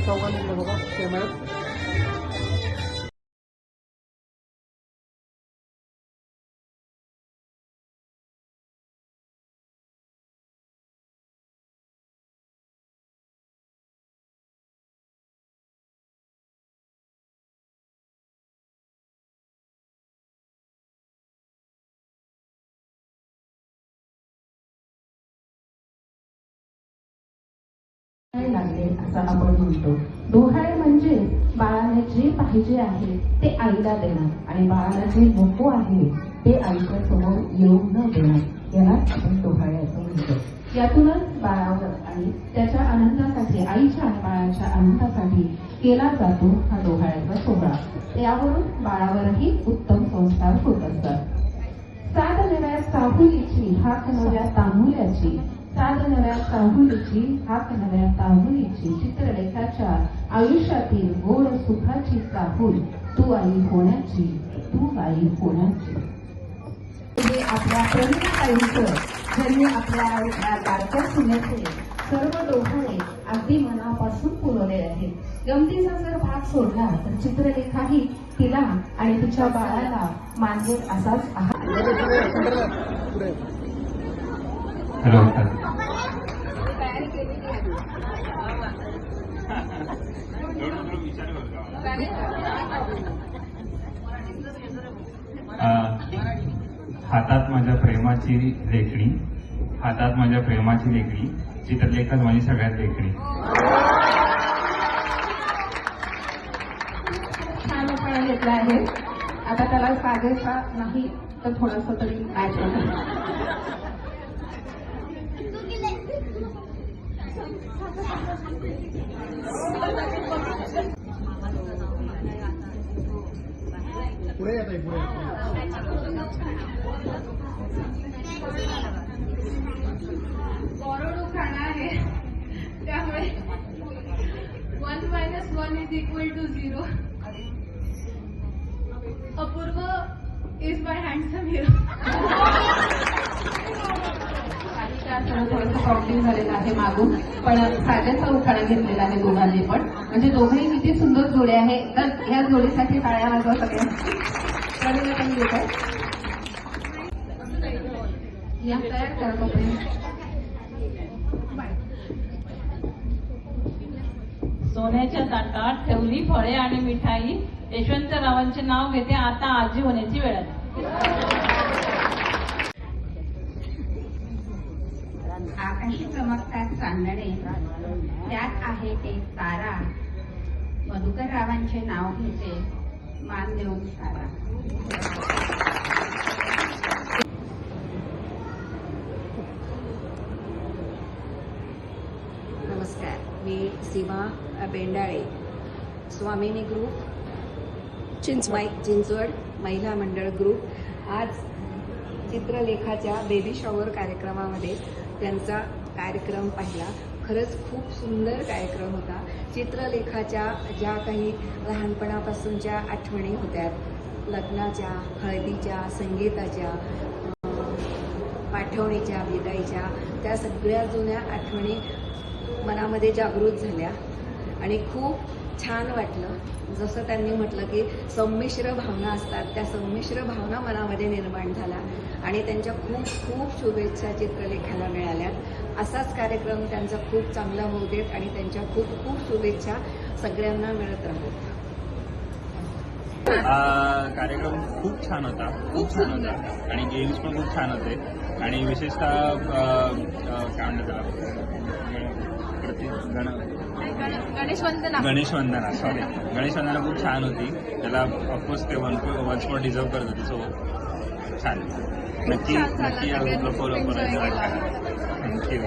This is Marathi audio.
चव्हाण इकडे बघा कॅमेऱ्यात. लागले असं आपण म्हणतो. डोहाळे म्हणजे बाळाने जे पाहिजे आहे ते आईला देणं आणि बाळाला जे नको आहे ते आईच्या समोर येऊ न देणं, याला आपण डोहाळे असं म्हणतो. यातूनच बाळावर आणि त्याच्या आनंदासाठी, आईच्या आणि बाळाच्या आनंदासाठी केला जातो हा डोहाळ्याचा सोहळा. यावरून बाळावरही उत्तम संस्कार होत असतात. सात नव्या साहुलीची हाक नव्या तांबुल्याची, सात नव्या साहुलीची हाक नव्या तांबुलीची, चित्रलेखाच्या आयुष्यातील गोड सुखाची चाहूल, तू आई होण्याची, तू आई होण्याची. हे आपल्या प्रेरणाताईंचं, ज्यांनी आपल्या बारक्या सुनेचे सर्व डोहाळे अगदी मनापासून पुरवले आहेत. गमतीचा जर भाग सोडला तर चित्रलेखाही तिला आणि तिच्या बाळाला मानवेल असाच आहात. हातात माझ्या प्रेमाची लेखणी, हातात माझ्या प्रेमाची लेखणी, चित्रलेखात माझी सगळ्यात लेखणी. छान उखाणा घेतला आहे. आता त्याला साजेसा नाही तर थोडस तरी मॅच होतं. पुढे येत आहे, पुढे बॉरोड उखाणा आहे, त्यामुळे 1 - 1 = 0. Apurva is my handsome hero. थोडंसं प्रॉब्लेम झालेला आहे मागून, पण साजेचा उखाणा घेतलेला आहे दोघांनी पण. म्हणजे दोघंही किती सुंदर जोडे आहे. तर ह्या जोडीसाठी टाळ्या वाजवा सगळ्या. पण घेत आहे या तयार करतो. सोन्याच्या ताटात ठेवली फळे आणि मिठाई, यशवंतरावांचे नाव घेते, आता आजी होण्याची वेळ आहे. आकाशी चमकतात चांदणे, त्यात आहे एक तारा, मधुकर रावांचे नाव घेते, मान देऊन तारा. नमस्कार, मी सीमा बेंडाळे, स्वामिनी ग्रुप चिंचवड महिला मंडळ ग्रुप. आज चित्रलेखाच्या बेबी शॉवर कार्यक्रमामध्ये त्यांचा कार्यक्रम पाहिला. खरंच खूप सुंदर कार्यक्रम होता. चित्रलेखाच्या ज्या काही लहानपणापासूनच्या आठवणी होत्या, लग्नाच्या, हळदीच्या, संगीताच्या, पाठवणीच्या, विदाईच्या, त्या सगळ्या जुन्या आठवणी मनामध्ये जागृत झाल्या आणि खूप छान वाटलं. जसं त्यांनी म्हटलं की संमिश्र भावना असतात, त्या संमिश्र भावना मनामध्ये निर्माण झाल्या आणि त्यांच्या खूप खूप शुभेच्छा चित्रलेखाला मिळाल्यात. असाच कार्यक्रम त्यांचा खूप चांगला होऊ देत आणि त्यांच्या खूप खूप शुभेच्छा सगळ्यांना मिळत राहत. कार्यक्रम खूप छान होता, खूप छान होता आणि गेम्स पण खूप छान होते आणि विशेषतः काय म्हणतात गणेशवंदना खूप छान होती. त्याला ऑफकोर्स ते वन स्पॉट डिझर्व करत होती. सो छान, नक्की फॉलो करायचं. थँक्यू.